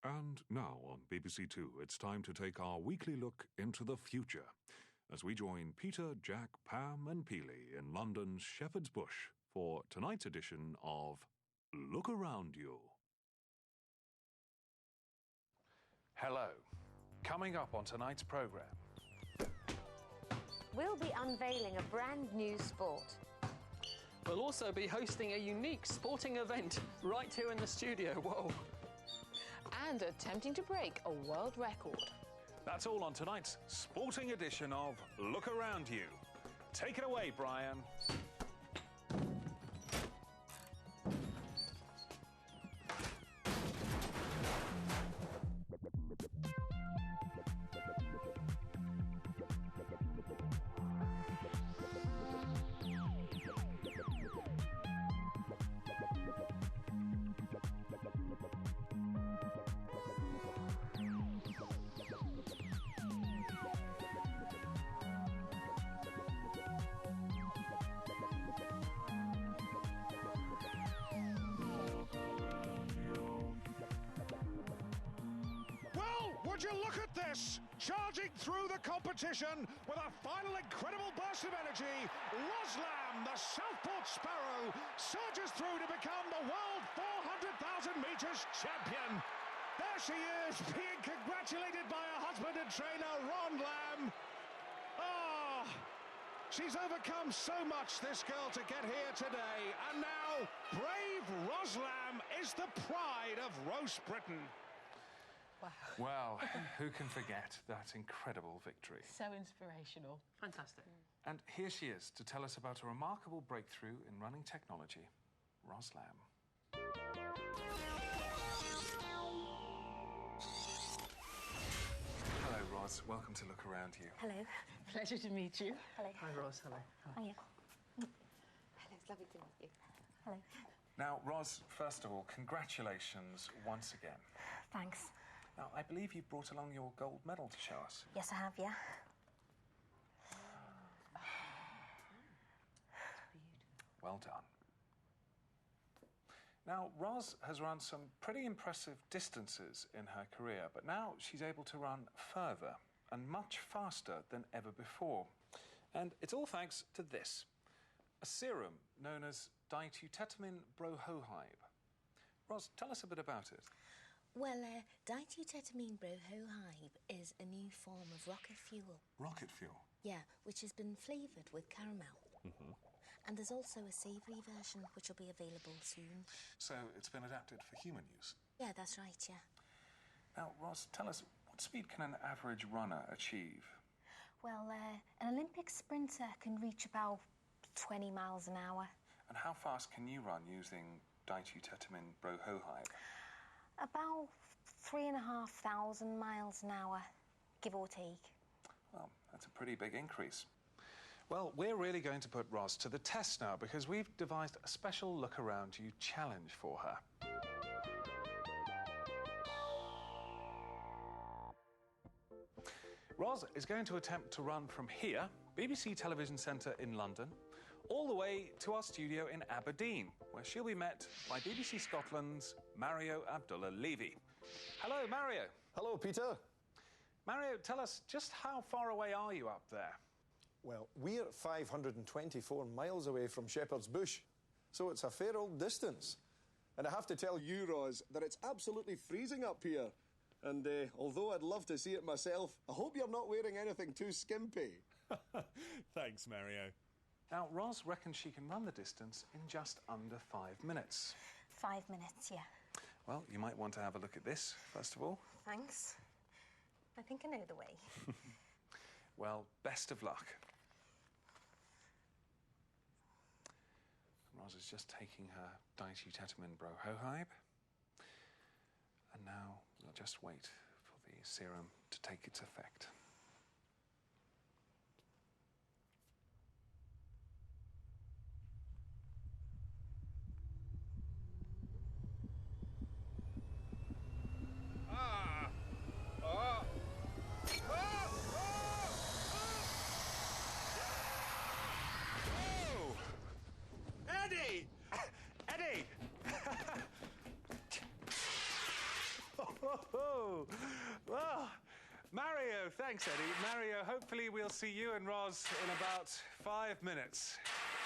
And now on BBC Two, it's time to take our weekly look into the future as we join Peter, Jack, Pam and Peely in London's Shepherd's Bush for tonight's edition of Look Around You. Hello. Coming up on tonight's programme. We'll be unveiling a brand new sport. We'll also be hosting a unique sporting event right here in the studio. Whoa. And attempting to break a world record. That's all on tonight's sporting edition of Look Around You. Take it away, Brian. Would you look at this? Charging through the competition with a final incredible burst of energy, Roslam, the Southport Sparrow, surges through to become the world 400,000 metres champion. There she is, being congratulated by her husband and trainer, Ron Lamb. She's overcome so much, this girl, to get here today. And now, brave Roslam is the pride of Roast Britain. Well, who can forget that incredible victory? So inspirational. Fantastic. And here she is to tell us about a remarkable breakthrough in running technology, Roslam. Hello, Ros. Welcome to Look Around You. Hello. Pleasure to meet you. Hello. Hi, Ros. Hello. Hiya. Hello, it's lovely to meet you. Hello. Now, Ros, first of all, congratulations once again. Thanks. Now, I believe you brought along your gold medal to show us. Yes, I have, yeah. Well done. Now, Ros has run some pretty impressive distances in her career, but now she's able to run further and much faster than ever before. And it's all thanks to this, a serum known as ditutetamin bromohydride. Ros, tell us a bit about it. Well, ditutetamin bromohydride is a new form of rocket fuel. Rocket fuel? Yeah, which has been flavoured with caramel. Mm-hmm. And there's also a savoury version, which will be available soon. So it's been adapted for human use? Yeah, that's right, yeah. Now, Ros, tell us, what speed can an average runner achieve? Well, an Olympic sprinter can reach about 20 miles an hour. And how fast can you run using ditutetamin bromohydride? About 3,500 miles an hour, give or take. Well, that's a pretty big increase. Well, we're really going to put Ros to the test now because we've devised a special Look Around You challenge for her. Ros is going to attempt to run from here, BBC Television Centre in London, all the way to our studio in Aberdeen, where she'll be met by BBC Scotland's Mario Abdullah-Levy. Hello, Mario. Hello, Peter. Mario, tell us, just how far away are you up there? Well, we're 524 miles away from Shepherd's Bush, so it's a fair old distance. And I have to tell you, Ros, that it's absolutely freezing up here. And although I'd love to see it myself, I hope you're not wearing anything too skimpy. Thanks, Mario. Now, Ros reckons she can run the distance in just under 5 minutes. 5 minutes, yeah. Well, you might want to have a look at this, first of all. Thanks. I think I know the way. Well, best of luck. Ros is just taking her ditutetamin bromohydride. And now we'll just wait for the serum to take its effect. Eddie! Oh, well, Mario, thanks, Eddie. Mario, hopefully we'll see you and Roz in about 5 minutes.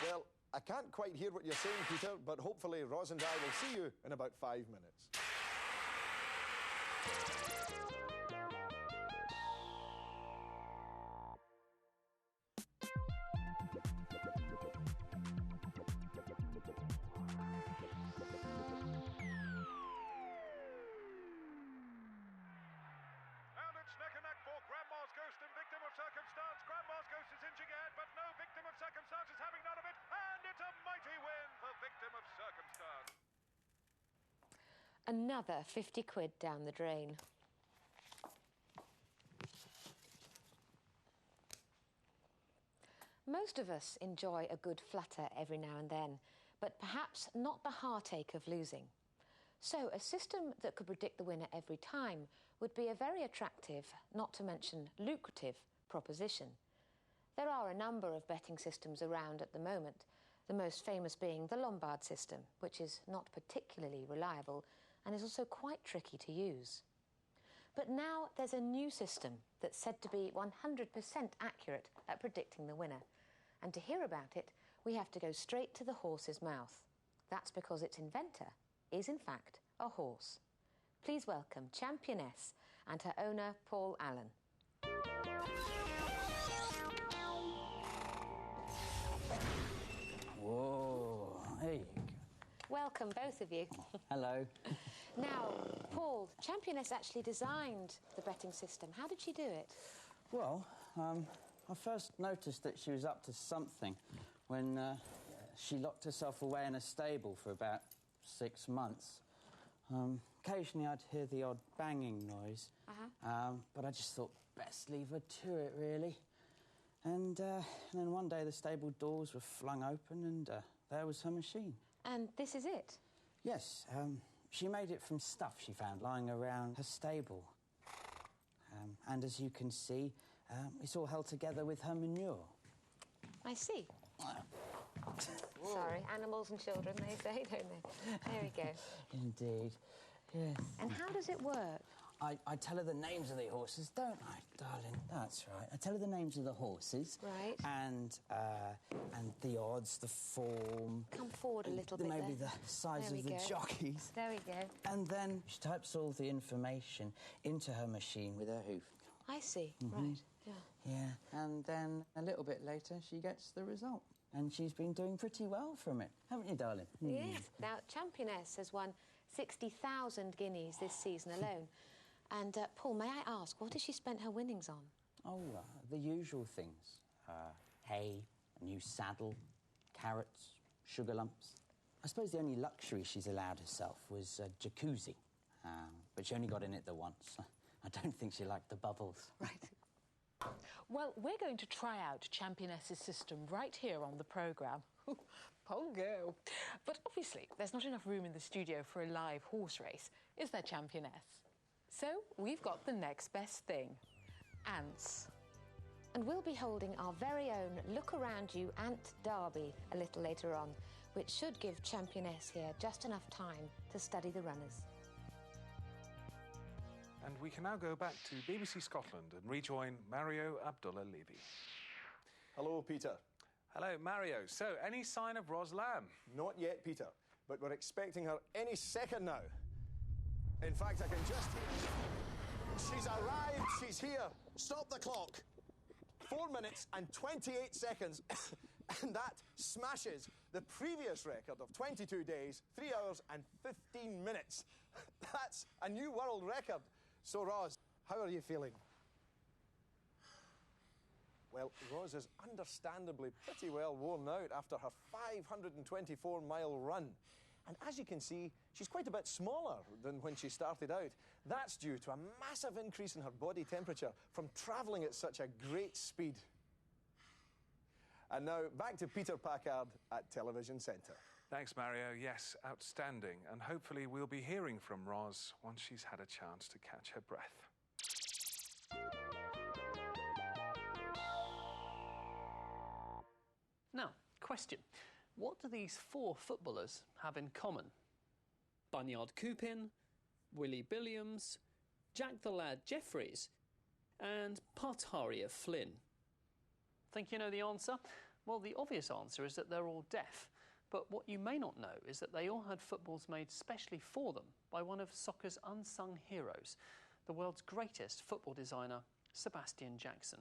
Well, I can't quite hear what you're saying, Peter, but hopefully Roz and I will see you in about 5 minutes. Grandma's ghost and victim of circumstance. Grandma's ghost is inching ahead, but no victim of circumstance is having none of it. And it's a mighty win for victim of circumstance. Another 50 quid down the drain. Most of us enjoy a good flutter every now and then, but perhaps not the heartache of losing. So a system that could predict the winner every time would be a very attractive, not to mention lucrative, proposition. There are a number of betting systems around at the moment, the most famous being the Lombard system, which is not particularly reliable and is also quite tricky to use. But now there's a new system that's said to be 100% accurate at predicting the winner. And to hear about it, we have to go straight to the horse's mouth. That's because its inventor is, in fact, a horse. Please welcome Championess and her owner, Paul Allen. Whoa, there you go. Welcome, both of you. Hello. Now, Paul, Championess actually designed the betting system. How did she do it? Well, I first noticed that she was up to something when she locked herself away in a stable for about 6 months. Occasionally I'd hear the odd banging noise, but I just thought, best leave her to it, really. And then one day the stable doors were flung open and there was her machine. And this is it? Yes, she made it from stuff she found lying around her stable. And as you can see, it's all held together with her manure. I see. Sorry, animals and children, they say, don't they? There we go. Indeed, yes. And how does it work? I tell her the names of the horses, don't I, darling? That's right. I tell her the names of the horses. Right. And the odds, the form. Come forward a little bit maybe there. The size of the jockeys. There we go. And then she types all the information into her machine with her hoof. I see, right, yeah. Yeah, and then a little bit later she gets the result. And she's been doing pretty well from it, haven't you, darling? Yes. Now, Championess has won 60,000 guineas this season alone. And, Paul, may I ask, what has she spent her winnings on? Oh, the usual things. Hay, a new saddle, carrots, sugar lumps. I suppose the only luxury she's allowed herself was a jacuzzi. But she only got in it the once. I don't think she liked the bubbles. Right. Well, we're going to try out Championess's system right here on the programme. Pongo. But obviously, there's not enough room in the studio for a live horse race, is there, Championess? So we've got the next best thing. Ants. And we'll be holding our very own Look Around You Ant Derby a little later on, which should give Championess here just enough time to study the runners. And we can now go back to BBC Scotland and rejoin Mario Abdullah-Levy. Hello, Peter. Hello, Mario. So, any sign of Ros Lamb? Not yet, Peter, but we're expecting her any second now. In fact, I can just hear... She's arrived, she's here. Stop the clock. 4 minutes and 28 seconds. And that smashes the previous record of 22 days, 3 hours and 15 minutes. That's a new world record. So, Ros, how are you feeling? Well, Ros is understandably pretty well worn out after her 524-mile run. And as you can see, she's quite a bit smaller than when she started out. That's due to a massive increase in her body temperature from travelling at such a great speed. And now, back to Peter Packard at Television Centre. Thanks, Mario. Yes, outstanding. And hopefully we'll be hearing from Ros once she's had a chance to catch her breath. Now, question. What do these 4 footballers have in common? Bunyard Coopin, Willie Billiams, Jack the Lad Jeffries, and Partaria Flynn. Think you know the answer? Well, the obvious answer is that they're all deaf. But what you may not know is that they all had footballs made specially for them by one of soccer's unsung heroes, the world's greatest football designer, Sebastian Jackson.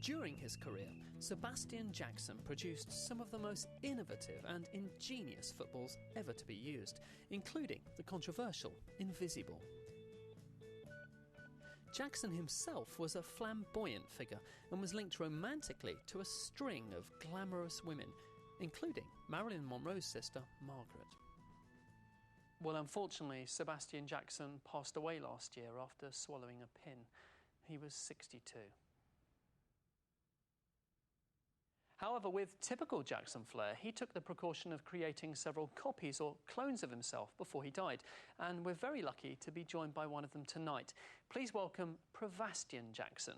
During his career, Sebastian Jackson produced some of the most innovative and ingenious footballs ever to be used, including the controversial Invisible. Jackson himself was a flamboyant figure and was linked romantically to a string of glamorous women, including Marilyn Monroe's sister, Margaret. Well, unfortunately, Sebastian Jackson passed away last year after swallowing a pin. He was 62. However, with typical Jackson flair, he took the precaution of creating several copies or clones of himself before he died, and we're very lucky to be joined by one of them tonight. Please welcome Sebastian Jackson.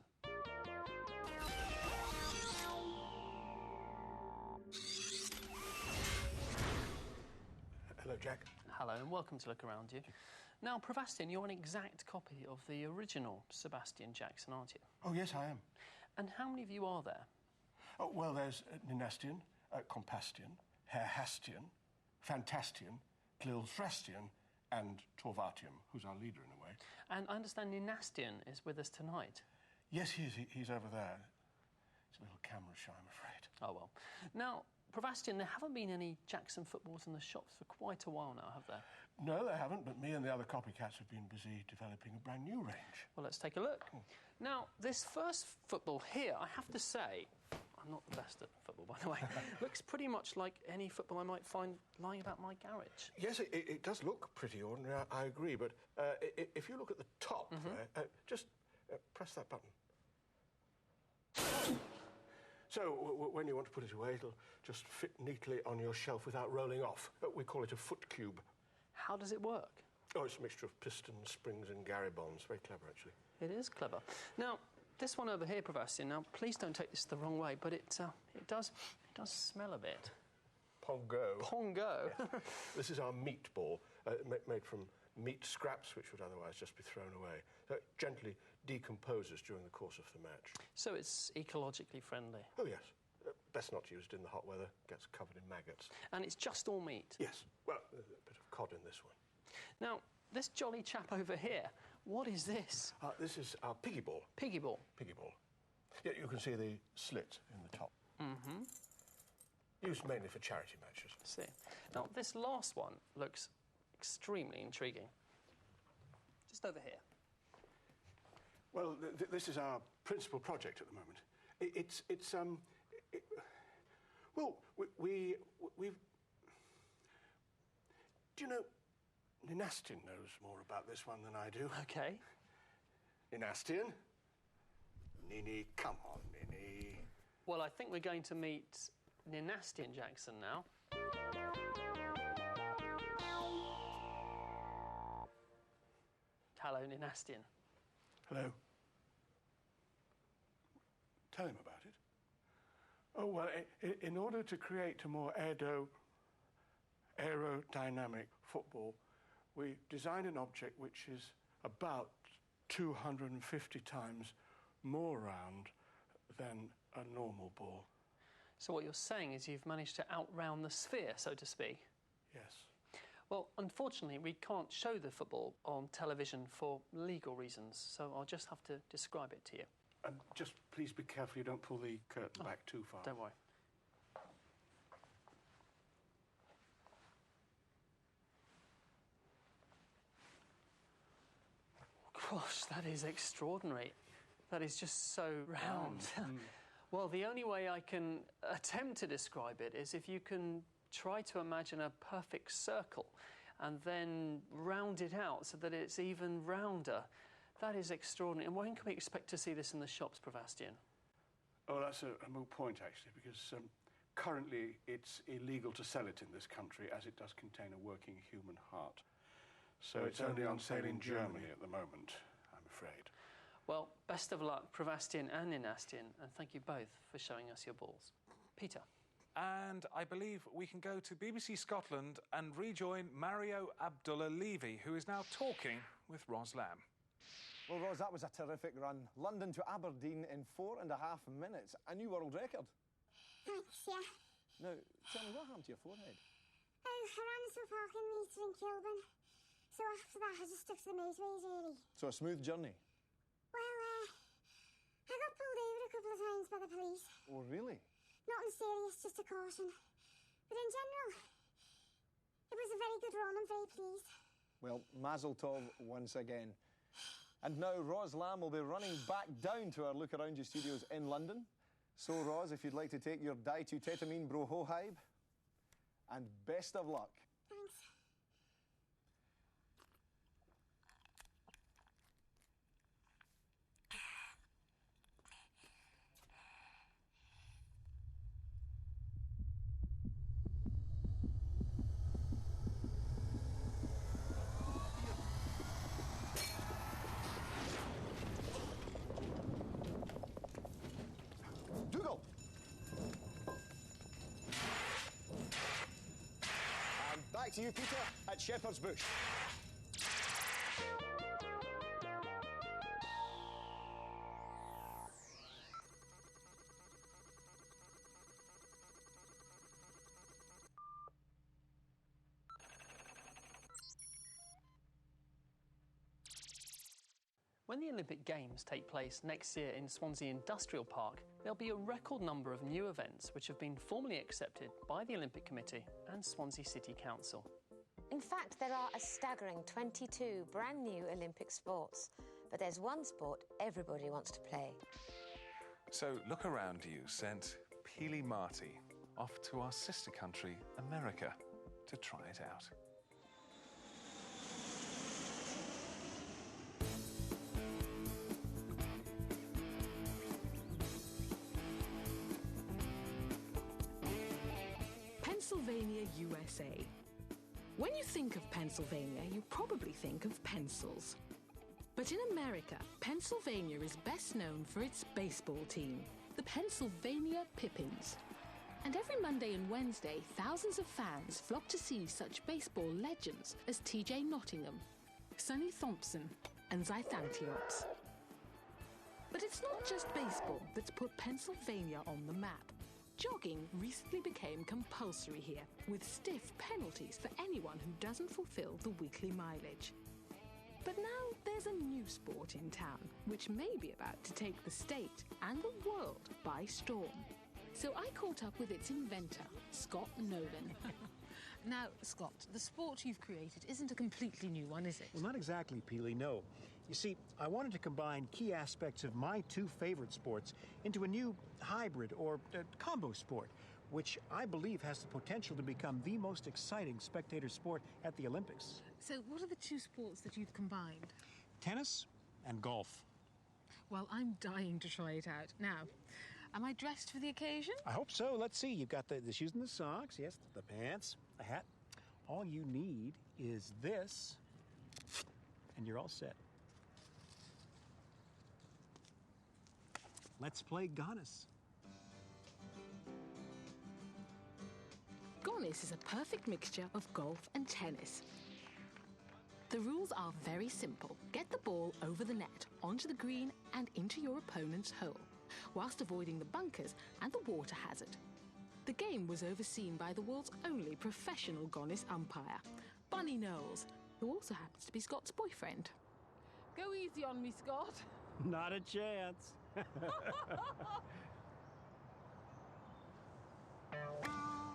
Hello, Jack. Hello, and welcome to Look Around You. Now, Sebastian, you're an exact copy of the original Sebastian Jackson, aren't you? Oh, yes, I am. And how many of you are there? Oh, well, there's Nynastian, Compastian, Herhastian, Fantastian, Glilthrastian, and Torvatium, who's our leader in a way. And I understand Nynastian is with us tonight. Yes, he is. He's over there. He's a little camera shy, I'm afraid. Oh, well. Now, Sebastian, there haven't been any Jackson footballs in the shops for quite a while now, have there? No, there haven't, but me and the other copycats have been busy developing a brand new range. Well, let's take a look. Now, this first football here, I have to say, I'm not the best at football, by the way, looks pretty much like any football I might find lying about my garage. Yes, it does look pretty ordinary, I agree, but if you look at the top there, just press that button. So, when you want to put it away, it'll just fit neatly on your shelf without rolling off. We call it a foot cube. How does it work? Oh, it's a mixture of pistons, springs and Garibonds. Very clever, actually. It is clever. Now, this one over here, Sebastian, now, please don't take this the wrong way, but it does smell a bit. Pongo. Pongo? Yes. This is our meat ball, made from meat scraps, which would otherwise just be thrown away. So it gently decomposes during the course of the match. So it's ecologically friendly? Oh, yes. Best not used in the hot weather. Gets covered in maggots. And it's just all meat? Yes. Well, there's a bit of cod in this one. Now, this jolly chap over here, what is this? This is our piggy ball. Piggy ball? Piggy ball. Yeah, you can see the slit in the top. Mm-hmm. Used mainly for charity matches. I see. Now, this last one looks extremely intriguing. Just over here. Well, this is our principal project at the moment. We've... Do you know, Nynastian knows more about this one than I do. OK. Nynastian? Nini, come on, Nini. Well, I think we're going to meet Nynastian Jackson now. Hello, Nynastian. Hello. Tell him about it. Oh, well, in order to create a more aerodynamic football, we designed an object which is about 250 times more round than a normal ball. So what you're saying is you've managed to outround the sphere, so to speak? Yes. Well, unfortunately, we can't show the football on television for legal reasons, so I'll just have to describe it to you. Just please be careful you don't pull the curtain back too far. Don't worry. Gosh, that is extraordinary. That is just so round. Well, the only way I can attempt to describe it is if you can try to imagine a perfect circle and then round it out so that it's even rounder. That is extraordinary. And when can we expect to see this in the shops, Sebastian? Oh, that's a moot point, actually, because currently it's illegal to sell it in this country as it does contain a working human heart. So it's only on sale in Germany at the moment, I'm afraid. Well, best of luck, Sebastian and Nynastian, and thank you both for showing us your balls. Peter. And I believe we can go to BBC Scotland and rejoin Mario Abdullah-Levy, who is now talking with Ros Lamb. Well, Ros, that was a terrific run. London to Aberdeen in 4.5 minutes. A new world record. Thanks, yeah. Now, tell me, what happened to your forehead? I ran into a parking meter in Kilburn. So after that, I just stuck to the motorways, really. So a smooth journey? Well, I got pulled over a couple of times by the police. Oh, really? Nothing serious, just a caution. But in general, it was a very good run. I'm very pleased. Well, mazel tov once again. And now Ros Lamb will be running back down to our Look Around You studios in London. So, Ros, if you'd like to take your ditutatamine brohohybe, and best of luck. Thanks. Dougal! And back to you, Peter, at Shepherd's Bush. When the Olympic Games take place next year in Swansea Industrial Park, there'll be a record number of new events which have been formally accepted by the Olympic Committee and Swansea City Council. In fact, there are a staggering 22 brand new Olympic sports. But there's one sport everybody wants to play. So Look Around You sent Peely Marty off to our sister country, America, to try it out. Pennsylvania, USA. When you think of Pennsylvania, you probably think of pencils. But in America, Pennsylvania is best known for its baseball team, the Pennsylvania Pippins. And every Monday and Wednesday, thousands of fans flock to see such baseball legends as T.J. Nottingham, Sonny Thompson, and Zythantiops. But it's not just baseball that's put Pennsylvania on the map. Jogging recently became compulsory here, with stiff penalties for anyone who doesn't fulfill the weekly mileage. But now there's a new sport in town, which may be about to take the state and the world by storm. So I caught up with its inventor, Scott Nolan. Now, Scott, the sport you've created isn't a completely new one, is it? Well, not exactly, Peely, no. You see, I wanted to combine key aspects of my two favorite sports into a new hybrid or combo sport, which I believe has the potential to become the most exciting spectator sport at the Olympics. So what are the two sports that you've combined? Tennis and golf. Well, I'm dying to try it out. Now, am I dressed for the occasion? I hope so. Let's see. You've got the shoes and the socks, yes, the pants, the hat. All you need is this, and you're all set. Let's play Gonis. Gonis is a perfect mixture of golf and tennis. The rules are very simple. Get the ball over the net, onto the green and into your opponent's hole, whilst avoiding the bunkers and the water hazard. The game was overseen by the world's only professional Gonis umpire, Bunny Knowles, who also happens to be Scott's boyfriend. Go easy on me, Scott. Not a chance.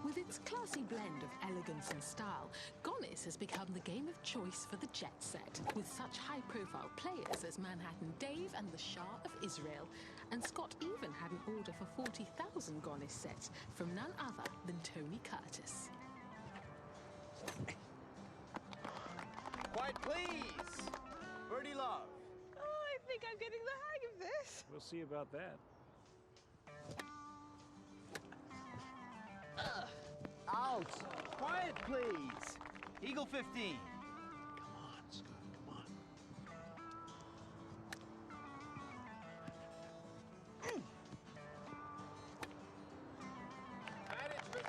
With its classy blend of elegance and style, Gonis has become the game of choice for the jet set, with such high-profile players as Manhattan Dave and the Shah of Israel. And Scott even had an order for 40,000 Gonis sets from none other than Tony Curtis. Quiet, please! Birdie love. Oh, I think I'm getting the hang of this. We'll see about that. Out! Quiet, please! Eagle 15. Come on, Scott, come on. Management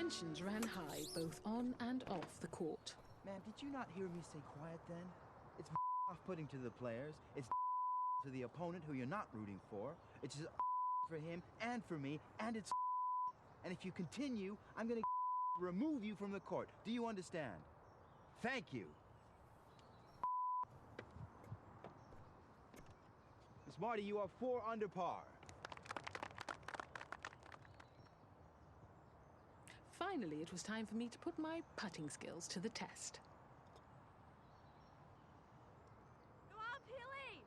Tensions ran high both on and off the court. Ma'am, did you not hear me say quiet then? It's off-putting to the players. It's to the opponent who you're not rooting for. It's just for him and for me, and it's and if you continue, I'm going to remove you from the court. Do you understand? Thank you. Miss Marty, you are 4 under par. Finally, it was time for me to put my putting skills to the test. Go on, Peely!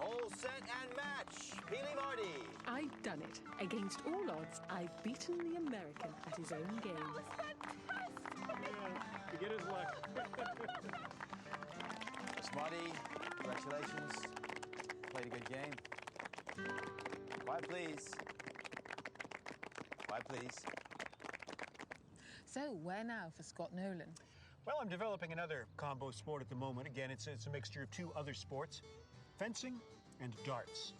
All set and match. Peely Marty. I'd done it. Against all odds, I'd beaten the American at his own game. That was fantastic! Beginner's luck. Miss Marty, congratulations. Played a good game. Quiet, please. Quiet, please. So, where now for Scott Nolan? Well, I'm developing another combo sport at the moment. Again, it's a mixture of 2 other sports, fencing and darts.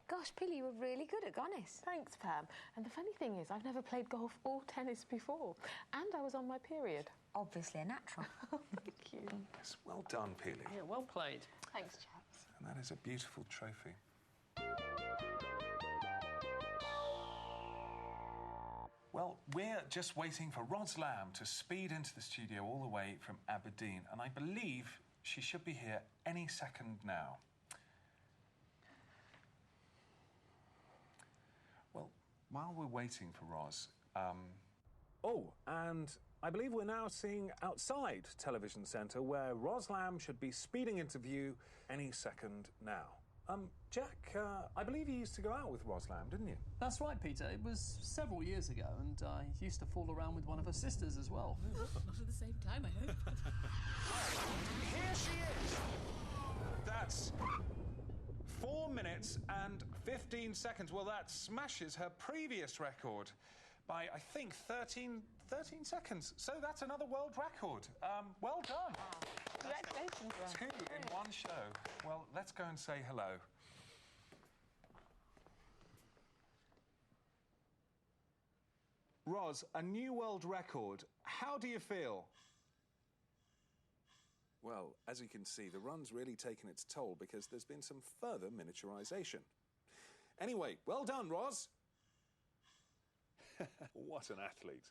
Gosh, Pilly, you were really good at Gonis. Thanks, Pam. And the funny thing is, I've never played golf or tennis before. And I was on my period. Obviously a natural. Thank you. Yes, well done, Peely. Yeah, well played. Thanks, chaps. And that is a beautiful trophy. Well, we're just waiting for Ros Lamb to speed into the studio all the way from Aberdeen, and I believe she should be here any second now. Well, while we're waiting for Ros, oh, and I believe we're now seeing outside Television Centre where Ros Lamb should be speeding into view any second now. Jack, I believe you used to go out with Ros Lamb, didn't you? That's right, Peter. It was several years ago, and I used to fool around with one of her sisters as well. Not at the same time, I hope. Here she is! That's 4 minutes and 15 seconds. Well, that smashes her previous record by, I think, 13 seconds. So that's another world record. Well done. Congratulations, Ron. 2 in one show. Well, let's go and say hello. Ros, a new world record. How do you feel? Well, as you can see, the run's really taken its toll because there's been some further miniaturization. Anyway, well done, Ros. What an athlete.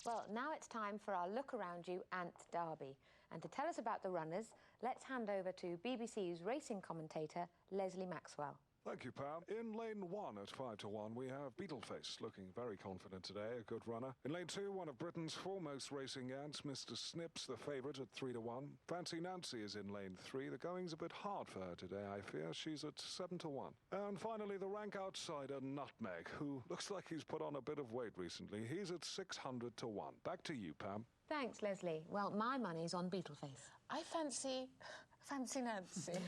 Well, now it's time for our Look Around You Ant Derby. And to tell us about the runners, let's hand over to BBC's racing commentator, Leslie Maxwell. Thank you, Pam. In lane 1 at 5 to 1, we have Beetleface, looking very confident today, a good runner. In lane 2, one of Britain's foremost racing ants, Mr. Snips, the favourite at 3 to 1. Fancy Nancy is in lane 3. The going's a bit hard for her today, I fear. She's at 7 to 1. And finally, the rank outsider, Nutmeg, who looks like he's put on a bit of weight recently. He's at 600 to 1. Back to you, Pam. Thanks, Leslie. Well, my money's on Beetleface. I fancy Nancy.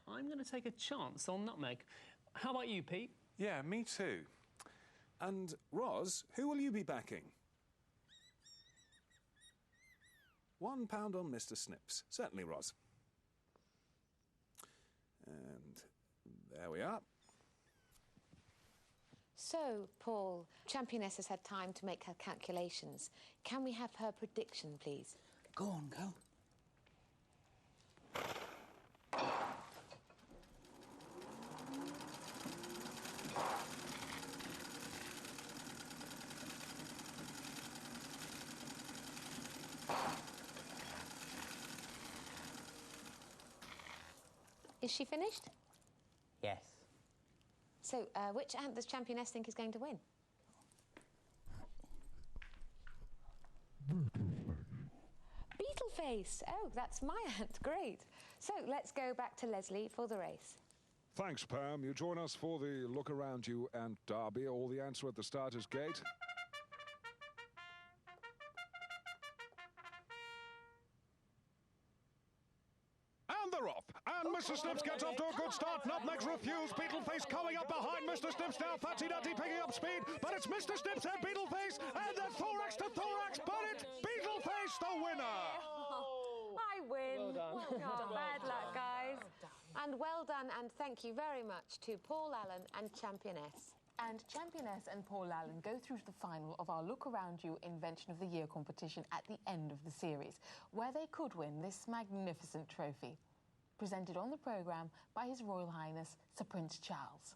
I'm going to take a chance on Nutmeg. How about you, Pete? Yeah, me too. And, Ros, who will you be backing? £1 on Mr. Snips. Certainly, Ros. And there we are. So, Paul, Championess has had time to make her calculations. Can we have her prediction, please? Go on, girl. Is she finished? Yes. So, which ant does Championess think is going to win? Beetleface. Oh, that's my ant. Great. So, let's go back to Leslie for the race. Thanks, Pam. You join us for the Look Around You Ant Derby. All the ants are at the starter's gate. And Mr. Snips gets off to a good start. Nutmegs refuse. Beetleface coming up behind Mr. Snips now. Fancy Nancy picking up speed. But it's Mr. Snips and Beetleface. And then thorax to thorax. But it's Beetleface the winner. I win. Well done. Oh, bad luck, guys. And well done, and thank you very much to Paul Allen and Championess. And Championess and Paul Allen go through to the final of our Look Around You Invention of the Year competition at the end of the series, where they could win this magnificent trophy, presented on the programme by His Royal Highness Sir Prince Charles.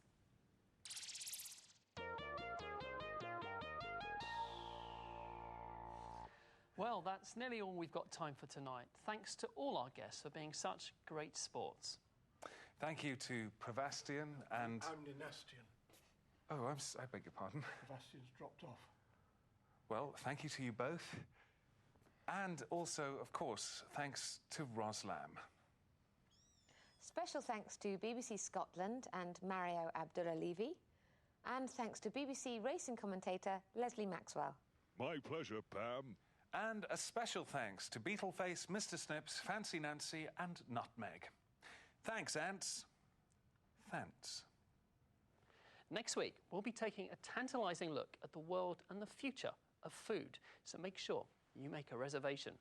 Well, that's nearly all we've got time for tonight. Thanks to all our guests for being such great sports. Thank you to Prevastian and... I'm Dynastian. Oh, I beg your pardon. Prevastian's dropped off. Well, thank you to you both. And also, of course, thanks to Roslam. Special thanks to BBC Scotland and Mario Abdullah-Levy. And thanks to BBC racing commentator Leslie Maxwell. My pleasure, Pam. And a special thanks to Beetleface, Mr. Snips, Fancy Nancy and Nutmeg. Thanks, Ants. Thanks. Next week, we'll be taking a tantalising look at the world and the future of food, so make sure you make a reservation.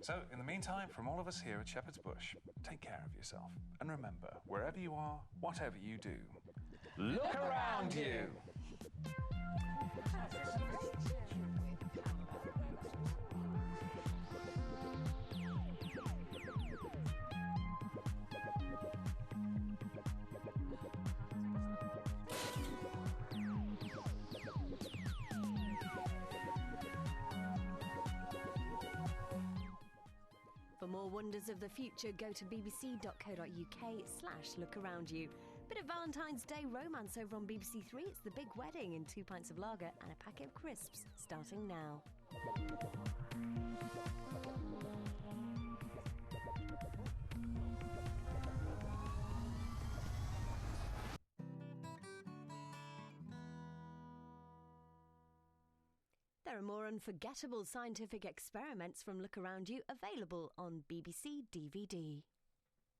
So, in the meantime, from all of us here at Shepherd's Bush, take care of yourself. And remember, wherever you are, whatever you do, look around you! For more wonders of the future, go to bbc.co.uk/lookaroundyou. Bit of Valentine's Day romance over on BBC Three. It's The Big Wedding in 2 pints of lager and a packet of crisps, starting now. There are more unforgettable scientific experiments from Look Around You available on BBC DVD.